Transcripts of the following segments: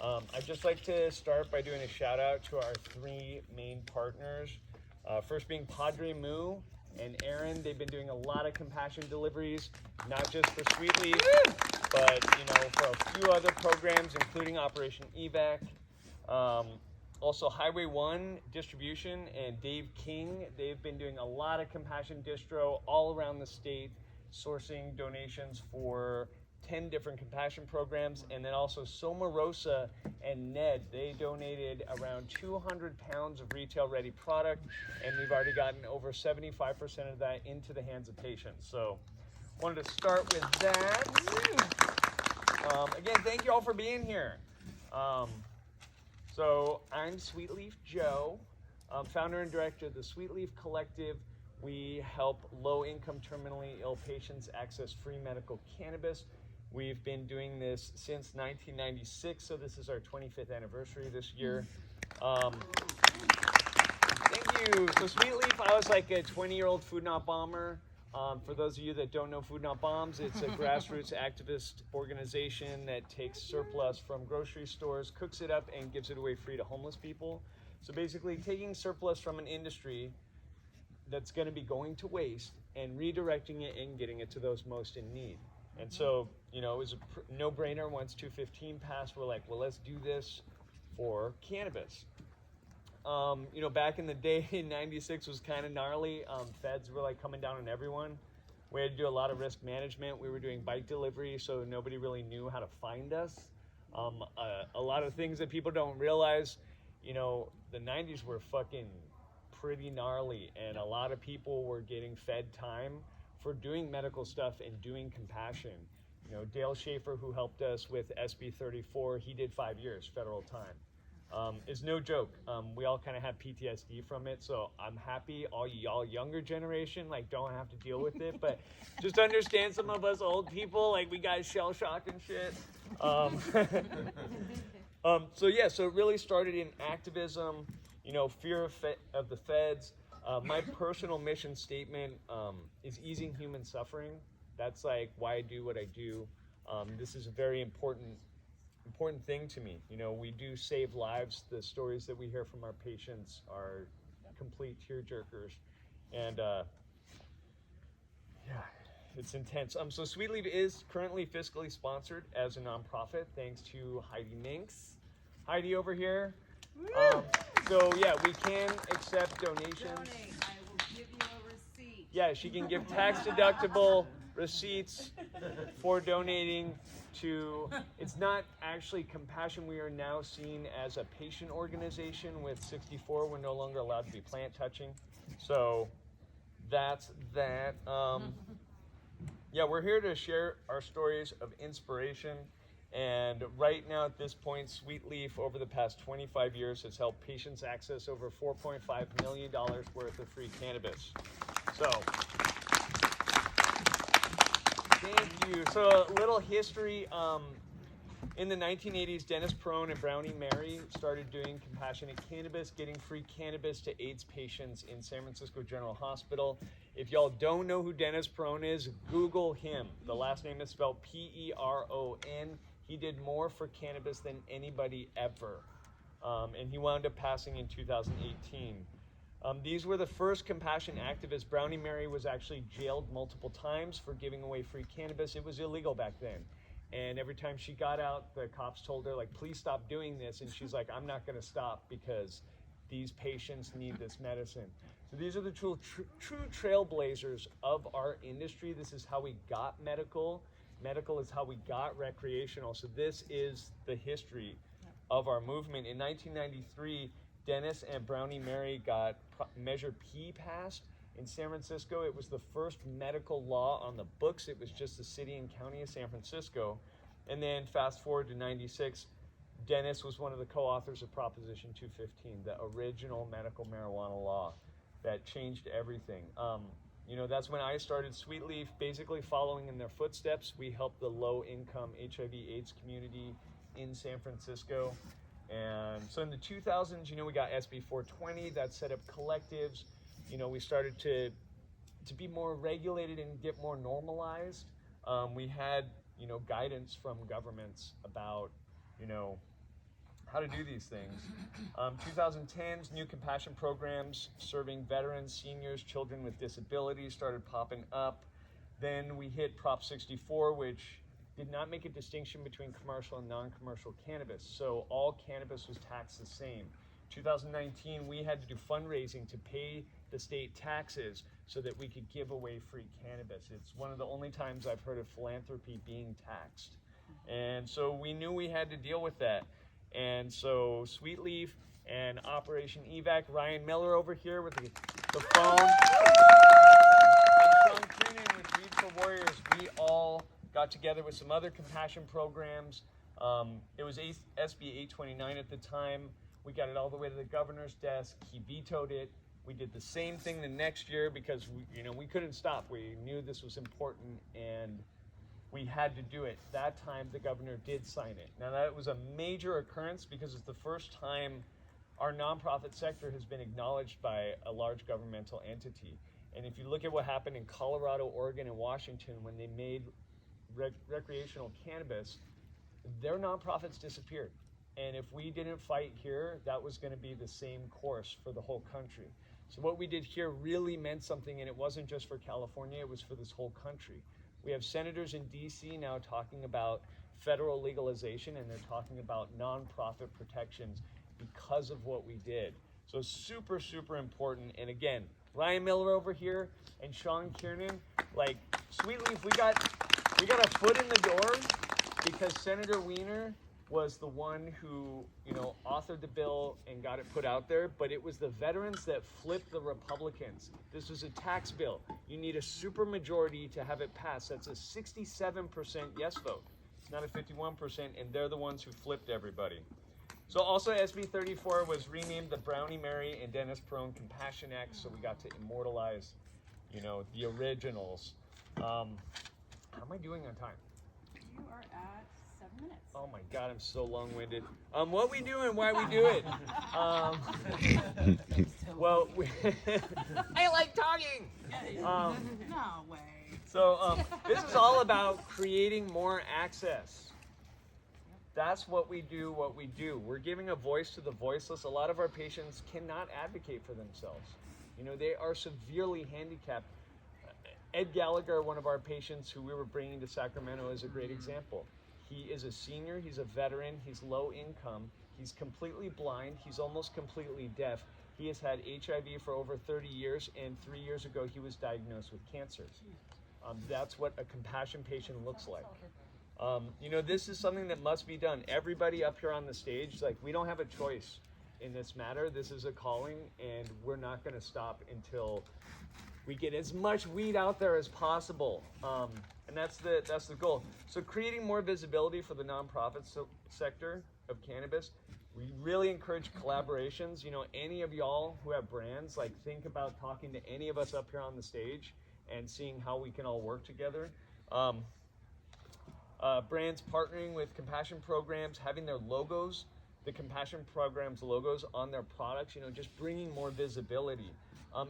I'd just like to start by doing a shout out to our three main partners. First being Padre Moo and Aaron. They've been doing a lot of compassion deliveries, not just for Sweetleaf, but for a few other programs, including Operation Evac. Also Highway 1 Distribution and Dave King. They've been doing a lot of compassion distro all around the state, sourcing donations for 10 different compassion programs. And then also Soma Rosa and Ned, they donated around 200 pounds of retail ready product, and we've already gotten over 75% of that into the hands of patients. So wanted to start with that. Again, thank you all for being here. So I'm Sweetleaf Joe, founder and director of the Sweetleaf Collective. We help low-income terminally ill patients access free medical cannabis. We've been doing this since 1996, so this is our 25th anniversary this year. Thank you. So Sweetleaf, I was like a 20-year-old Food Not Bomber. For those of you that don't know Food Not Bombs, it's a grassroots activist organization that takes surplus from grocery stores, cooks it up, and gives it away free to homeless people. So basically taking surplus from an industry that's going to be going to waste and redirecting it and getting it to those most in need. And so, it was a no-brainer. Once 215 passed, we're like, well, let's do this for cannabis. Back in the day in 96 was kind of gnarly. Feds were like coming down on everyone. We had to do a lot of risk management. We were doing bike delivery, so nobody really knew how to find us. A lot of things that people don't realize, the 90s were fucking pretty gnarly, and a lot of people were getting fed time for doing medical stuff and doing compassion. Dale Schaefer, who helped us with SB 34, he did 5 years federal time. It's no joke. We all kind of have PTSD from it, so I'm happy all y'all younger generation don't have to deal with it, but just understand some of us old people, we got shell shock and shit. So it really started in activism, fear of the feds. My personal mission statement is easing human suffering. That's why I do what I do. This is a very important thing to me. We do save lives. The stories that we hear from our patients are complete tearjerkers, and it's intense. So Sweetleaf is currently fiscally sponsored as a nonprofit, thanks to Heidi Minks. Heidi over here. We can accept donations. Donate. I will give you a receipt. Yeah, she can give tax-deductible receipts for donating to, it's not actually compassion. We are now seen as a patient organization. With 64, we're no longer allowed to be plant touching. So that's that. We're here to share our stories of inspiration. And right now at this point, Sweetleaf over the past 25 years has helped patients access over $4.5 million worth of free cannabis. So thank you. So a little history. In the 1980s, Dennis Perone and Brownie Mary started doing compassionate cannabis, getting free cannabis to AIDS patients in San Francisco General Hospital. If y'all don't know who Dennis Perone is, Google him. The last name is spelled P-E-R-O-N. He did more for cannabis than anybody ever. And he wound up passing in 2018. These were the first compassion activists. Brownie Mary was actually jailed multiple times for giving away free cannabis. It was illegal back then. And every time she got out, the cops told her, please stop doing this. And she's like, I'm not going to stop because these patients need this medicine. So these are the true trailblazers of our industry. This is how we got medical. Medical is how we got recreational. So this is the history of our movement. In 1993, Dennis and Brownie Mary got Measure P passed in San Francisco. It was the first medical law on the books. It was just the city and county of San Francisco. And then fast forward to 96, Dennis was one of the co-authors of Proposition 215, the original medical marijuana law that changed everything. That's when I started Sweetleaf, basically following in their footsteps. We helped the low-income HIV/AIDS community in San Francisco. And so in the 2000s, we got SB 420 that set up collectives. We started to be more regulated and get more normalized. We had, guidance from governments about, how to do these things. 2010s, new compassion programs serving veterans, seniors, children with disabilities started popping up. Then we hit Prop 64, which did not make a distinction between commercial and non-commercial cannabis. So all cannabis was taxed the same. 2019, we had to do fundraising to pay the state taxes so that we could give away free cannabis. It's one of the only times I've heard of philanthropy being taxed. And so we knew we had to deal with that. And so Sweetleaf and Operation Evac, Ryan Miller over here with the phone, and Sean Kiernan with Read for Warriors, we all got together with some other compassion programs. It was SB 829 at the time. We got it all the way to the governor's desk. He vetoed it. We did the same thing the next year because we couldn't stop. We knew this was important and we had to do it. That time the governor did sign it. Now that was a major occurrence because it's the first time our nonprofit sector has been acknowledged by a large governmental entity. And if you look at what happened in Colorado, Oregon, and Washington when they made recreational cannabis, their nonprofits disappeared. And if we didn't fight here, that was going to be the same course for the whole country. So what we did here really meant something, and it wasn't just for California, it was for this whole country. We have senators in DC now talking about federal legalization, and they're talking about nonprofit protections because of what we did. So super, super important. And again, Ryan Miller over here and Sean Kiernan, like Sweetleaf, we got a foot in the door because Senator Wiener was the one who, authored the bill and got it put out there, but it was the veterans that flipped the Republicans. This was a tax bill. You need a super majority to have it pass. That's a 67% yes vote. It's not a 51%, and they're the ones who flipped everybody. So also SB 34 was renamed the Brownie Mary and Dennis Peron Compassion Act, so we got to immortalize, the originals. How am I doing on time? You are at 7 minutes. Oh my God, I'm so long-winded. What we do and why we do it. Well, I like talking. No way. So this is all about creating more access. That's what we do, We're giving a voice to the voiceless. A lot of our patients cannot advocate for themselves. They are severely handicapped. Ed Gallagher, one of our patients who we were bringing to Sacramento, is a great example. He is a senior, he's a veteran, he's low income, he's completely blind, he's almost completely deaf. He has had HIV for over 30 years, and 3 years ago he was diagnosed with cancer. That's what a compassion patient looks like. This is something that must be done. Everybody up here on the stage, we don't have a choice in this matter. This is a calling, and we're not going to stop until we get as much weed out there as possible. And that's the goal. So creating more visibility for the nonprofit sector of cannabis. We really encourage collaborations. Any of y'all who have brands, think about talking to any of us up here on the stage and seeing how we can all work together. Brands partnering with compassion programs, having their logos, the compassion programs logos on their products, just bringing more visibility.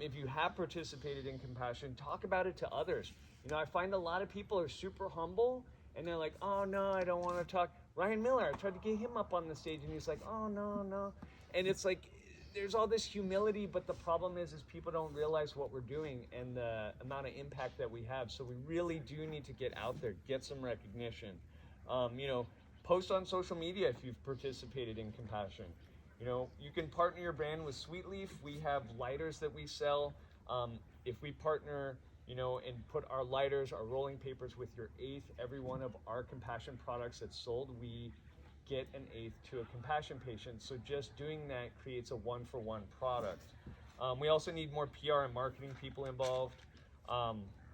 If you have participated in compassion, talk about it to others. I find a lot of people are super humble and they're like, oh no, I don't want to talk. Ryan Miller, I tried to get him up on the stage and he's like, oh no. And it's like, there's all this humility, but the problem is people don't realize what we're doing and the amount of impact that we have. So we really do need to get out there, get some recognition. Post on social media if you've participated in compassion. You can partner your brand with Sweetleaf. We have lighters that we sell. If we partner, and put our lighters, our rolling papers with your eighth, every one of our compassion products that's sold, we get an eighth to a compassion patient. So just doing that creates a one-for-one product. We also need more PR and marketing people involved.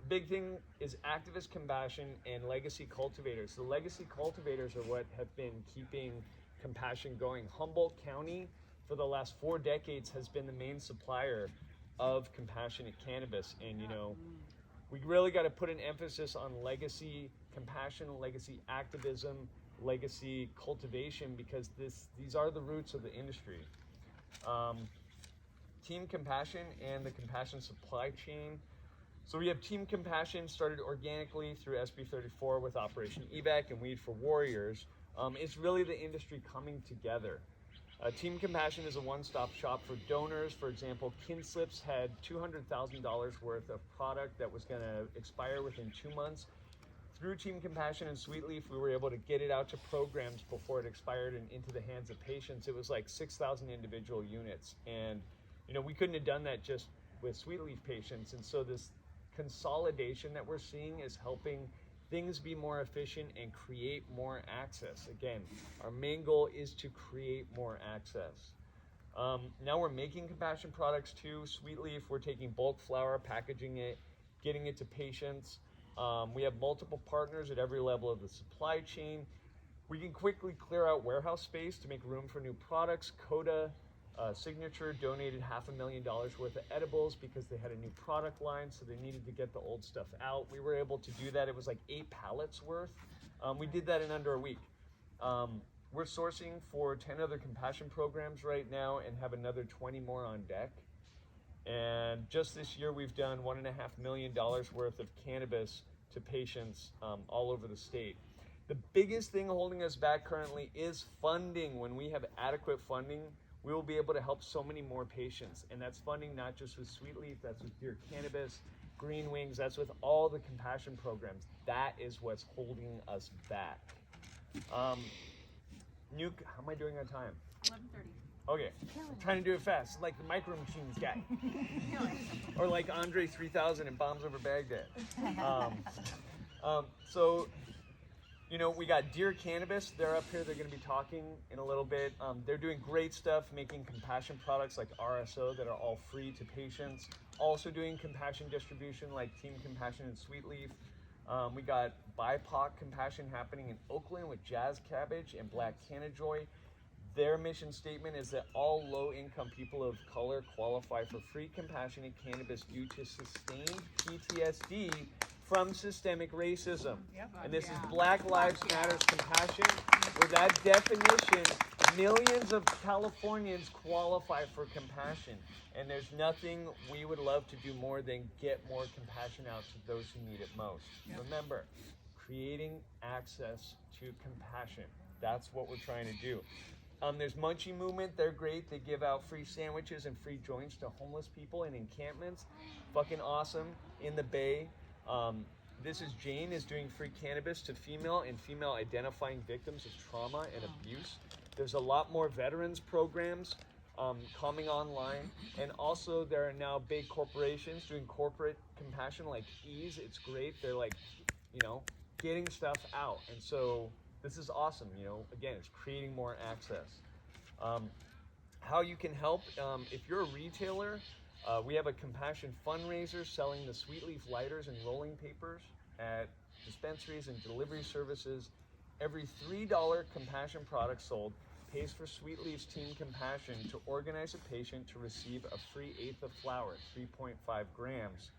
Big thing is activist compassion and legacy cultivators. The legacy cultivators are what have been keeping compassion going. Humboldt County for the last 4 decades has been the main supplier of compassionate cannabis, and we really got to put an emphasis on legacy compassion, legacy activism, legacy cultivation, because these are the roots of the industry. Team Compassion and the compassion supply chain. So we have Team Compassion started organically through SB 34 with Operation Evac and Weed for Warriors. It's really the industry coming together. Team Compassion is a one-stop shop for donors. For example, Kinslips had $200,000 worth of product that was going to expire within 2 months. Through Team Compassion and Sweetleaf, we were able to get it out to programs before it expired and into the hands of patients. It was like 6,000 individual units. And, we couldn't have done that just with Sweetleaf patients. And so this consolidation that we're seeing is helping things be more efficient and create more access. Again, our main goal is to create more access. Now we're making compassion products too. Sweetleaf, we're taking bulk flower, packaging it, getting it to patients. We have multiple partners at every level of the supply chain. We can quickly clear out warehouse space to make room for new products. Coda Signature donated $500,000 worth of edibles because they had a new product line, so they needed to get the old stuff out. We were able to do that. It was like 8 pallets worth. We did that in under a week. We're sourcing for 10 other compassion programs right now and have another 20 more on deck. And just this year, we've done $1.5 million worth of cannabis to patients all over the state. The biggest thing holding us back currently is funding. When we have adequate funding, we will be able to help so many more patients. And that's funding not just with Sweetleaf, that's with Dear Cannabis, Green Wings, that's with all the compassion programs. That is what's holding us back. How am I doing on time? 11:30. Okay, I'm trying to do it fast, like the Micro Machines guy. Or like Andre 3000 in Bombs Over Baghdad. We got Dear Cannabis. They're up here. They're going to be talking in a little bit. They're doing great stuff, making compassion products like RSO that are all free to patients. Also doing compassion distribution like Team Compassion and Sweetleaf. We got BIPOC compassion happening in Oakland with Jazz Cabbage and Black Canna Joy. Their mission statement is that all low-income people of color qualify for free compassionate cannabis due to sustained PTSD from systemic racism. And this is Black Lives Matter's compassion. With that definition, millions of Californians qualify for compassion. And there's nothing we would love to do more than get more compassion out to those who need it most. Remember, creating access to compassion. That's what we're trying to do. There's Munchie Movement. They're great. They give out free sandwiches and free joints to homeless people in encampments. Fucking awesome. In the Bay. This is Jane is doing free cannabis to female and female identifying victims of trauma and abuse. There's a lot more veterans programs coming online. And also there are now big corporations doing corporate compassion like Ease. It's great. They're like, getting stuff out. And so this is awesome. Again, it's creating more access. How you can help, if you're a retailer, we have a compassion fundraiser selling the Sweetleaf lighters and rolling papers at dispensaries and delivery services. Every $3 compassion product sold pays for Sweetleaf's Team Compassion to organize a patient to receive a free eighth of flower, 3.5 grams.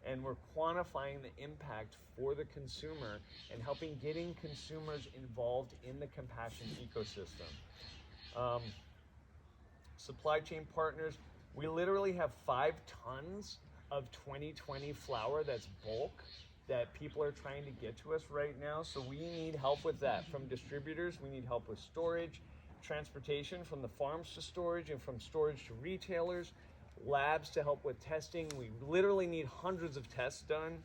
And we're quantifying the impact for the consumer and helping getting consumers involved in the compassion ecosystem. Supply chain partners, we literally have 5 tons of 2020 flower that's bulk that people are trying to get to us right now. So we need help with that from distributors. We need help with storage, transportation from the farms to storage and from storage to retailers, labs to help with testing. We literally need hundreds of tests done,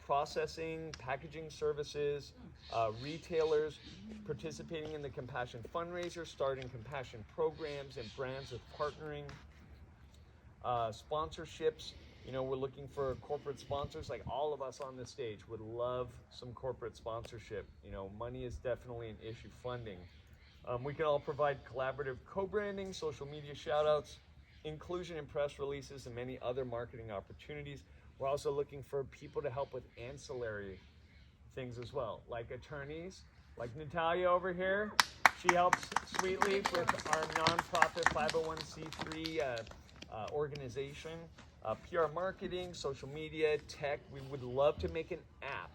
processing, packaging services, retailers participating in the compassion fundraiser, starting compassion programs and brands with partnering, sponsorships. We're looking for corporate sponsors. Like all of us on this stage would love some corporate sponsorship. Money is definitely an issue. Funding. We can all provide collaborative co-branding, social media shout-outs, inclusion in press releases, and many other marketing opportunities. We're also looking for people to help with ancillary things as well, like attorneys, like Natalia over here. She helps Sweetleaf with our nonprofit 501c3 organization, PR marketing, social media, tech. We would love to make an app.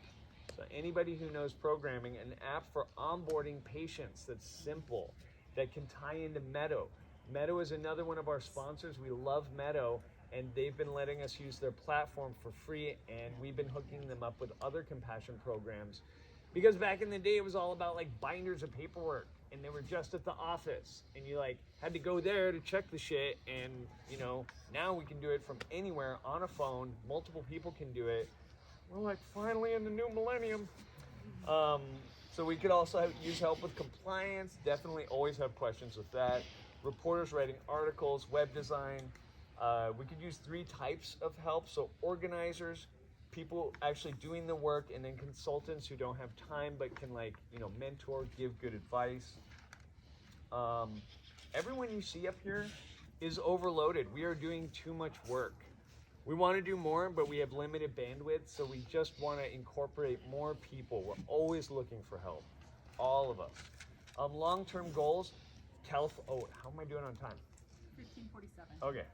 So anybody who knows programming, an app for onboarding patients that's simple, that can tie into Meadow. Meadow is another one of our sponsors. We love Meadow, and they've been letting us use their platform for free, and we've been hooking them up with other compassion programs. Because back in the day, it was all about like binders of paperwork, and they were just at the office, and you like had to go there to check the shit. And you know, now we can do it from anywhere on a phone. Multiple people can do it. We're like finally in the new millennium. So we could also use help with compliance. Definitely always have questions with that. Reporters writing articles, web design. We could use 3 types of help. So organizers, people actually doing the work, and then consultants who don't have time but can like, you know, mentor, give good advice. Everyone you see up here is overloaded. We are doing too much work. We want to do more, but we have limited bandwidth, so we just want to incorporate more people. We're always looking for help, all of us. Long-term goals, how am I doing on time? 15:47. Okay.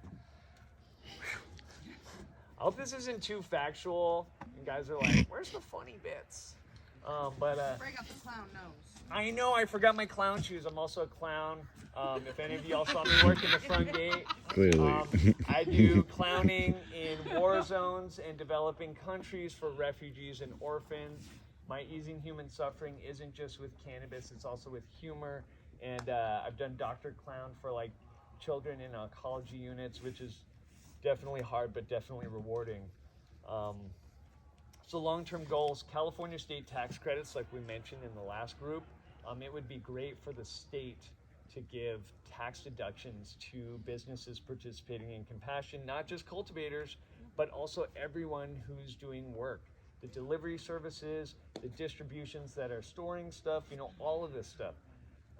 I hope this isn't too factual, and guys are like, where's the funny bits? Break out the clown nose. I know, I forgot my clown shoes. I'm also a clown. If any of y'all saw me working the front gate, Clearly. I do clowning in war zones and developing countries for refugees and orphans. My easing human suffering isn't just with cannabis, it's also with humor. And I've done Dr. Clown for like children in oncology units, which is definitely hard, but definitely rewarding. So long-term goals, California state tax credits, like we mentioned in the last group. It would be great for the state to give tax deductions to businesses participating in compassion, not just cultivators, but also everyone who's doing work. The delivery services, the distributions that are storing stuff, you know, all of this stuff.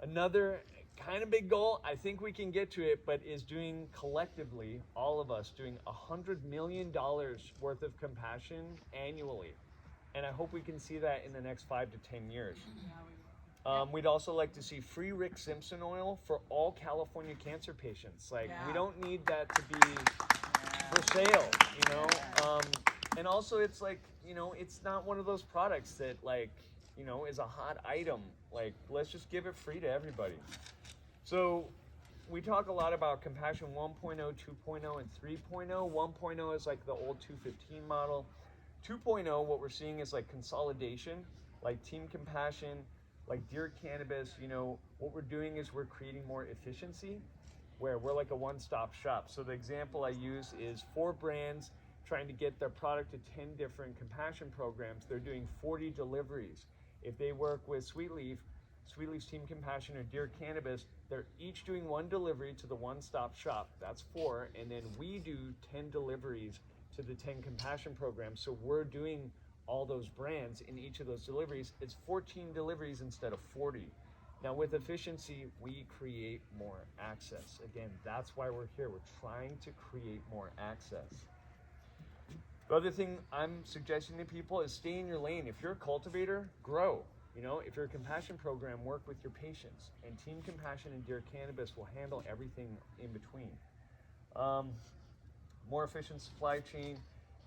Another kind of big goal, I think we can get to it, but is doing collectively, all of us, doing $100 million worth of compassion annually. And I hope we can see that in the next 5 to 10 years. We'd also like to see free Rick Simpson oil for all California cancer patients. Like, we don't need that to be for sale, you know? And also it's like, you know, it's not one of those products that like, you know, is a hot item. Like, let's just give it free to everybody. So we talk a lot about Compassion 1.0, 2.0, and 3.0. 1.0 is like the old 215 model. 2.0, what we're seeing is like consolidation, like Team Compassion, like Dear Cannabis. You know, what we're doing is we're creating more efficiency, where we're like a one-stop shop. So the example I use is 4 brands trying to get their product to 10 different compassion programs. They're doing 40 deliveries. If they work with Sweetleaf, Sweetleaf's Team Compassion, or Dear Cannabis, they're each doing 1 delivery to the one-stop shop. That's 4. And then we do 10 deliveries to the 10 compassion programs. So we're doing all those brands in each of those deliveries. It's 14 deliveries instead of 40. Now with efficiency, we create more access. Again, that's why we're here. We're trying to create more access. The other thing I'm suggesting to people is stay in your lane. If you're a cultivator, grow. You know, if you're a compassion program, work with your patients. And Team Compassion and Dear Cannabis will handle everything in between. More efficient supply chain,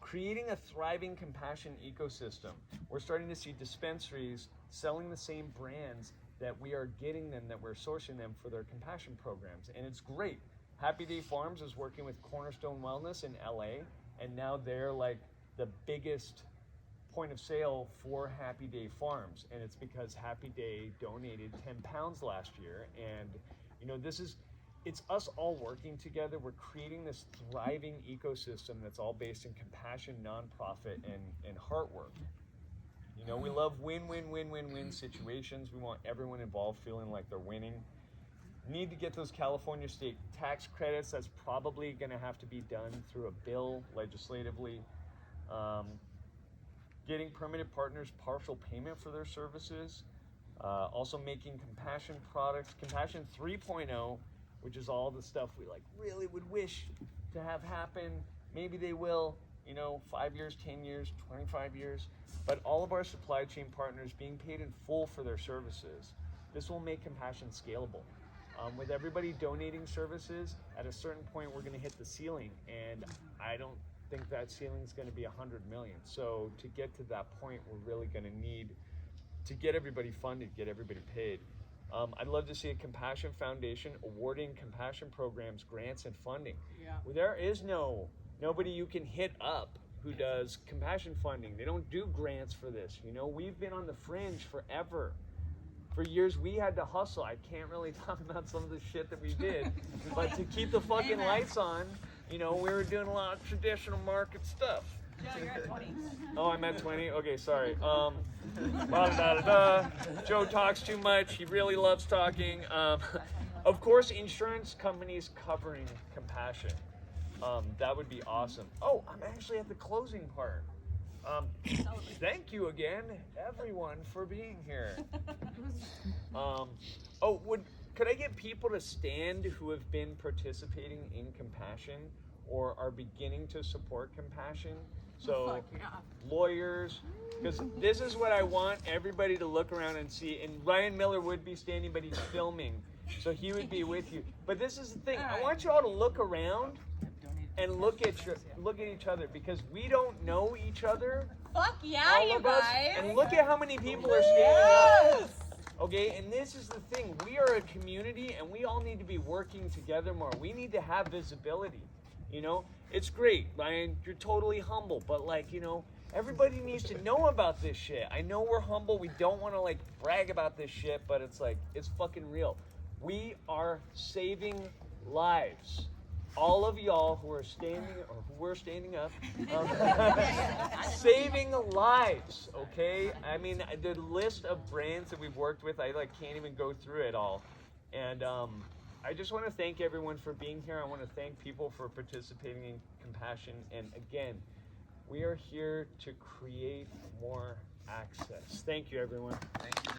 creating a thriving compassion ecosystem. We're starting to see dispensaries selling the same brands that we are getting them, that we're sourcing them for their compassion programs. And it's great. Happy Day Farms is working with Cornerstone Wellness in LA, and now they're like the biggest point of sale for Happy Day Farms. And it's because Happy Day donated 10 pounds last year. And you know, it's us all working together. We're creating this thriving ecosystem that's all based in compassion, nonprofit, and heart work. You know, we love win-win-win-win-win situations. We want everyone involved feeling like they're winning. Need to get those California state tax credits. That's probably going to have to be done through a bill legislatively. Getting permitted partners partial payment for their services. Also making compassion products. Compassion 3.0, which is all the stuff we like really would wish to have happen. Maybe they will, you know, 5 years, 10 years, 25 years. But all of our supply chain partners being paid in full for their services. This will make compassion scalable. With everybody donating services, at a certain point we're going to hit the ceiling, and I don't think that ceiling is going to be 100 million. So to get to that point, we're really going to need to get everybody funded, get everybody paid. I'd love to see a Compassion Foundation awarding compassion programs grants and funding. Yeah. Well, there is nobody you can hit up who does compassion funding. They don't do grants for this. You know, we've been on the fringe forever. For years, we had to hustle. I can't really talk about some of the shit that we did, but to keep the fucking lights on, you know, we were doing a lot of traditional market stuff. Joe, you're at 20. Oh, I'm at 20? Okay, sorry. Joe talks too much. He really loves talking. Of course, insurance companies covering compassion. That would be awesome. Oh, I'm actually at the closing part. Thank you again, everyone, for being here. Could I get people to stand who have been participating in compassion or are beginning to support compassion? So, lawyers, because this is what I want everybody to look around and see. And Ryan Miller would be standing, but he's filming, so he would be with you. But this is the thing: I want you all to look around and look at each other, because we don't know each other. Fuck yeah, all you of us, guys! and look at how many people are standing up. Okay, and this is the thing: we are a community, and we all need to be working together more. We need to have visibility. You know, it's great, Ryan. You're totally humble, but like, you know, everybody needs to know about this shit. I know we're humble. We don't want to like brag about this shit, but it's like, it's fucking real. We are saving lives. All of y'all who are standing, or who were standing up, saving lives, okay? I mean, the list of brands that we've worked with, I like can't even go through it all. And I just want to thank everyone for being here. I want to thank people for participating in compassion. And again, we are here to create more access. Thank you, everyone. Thank you.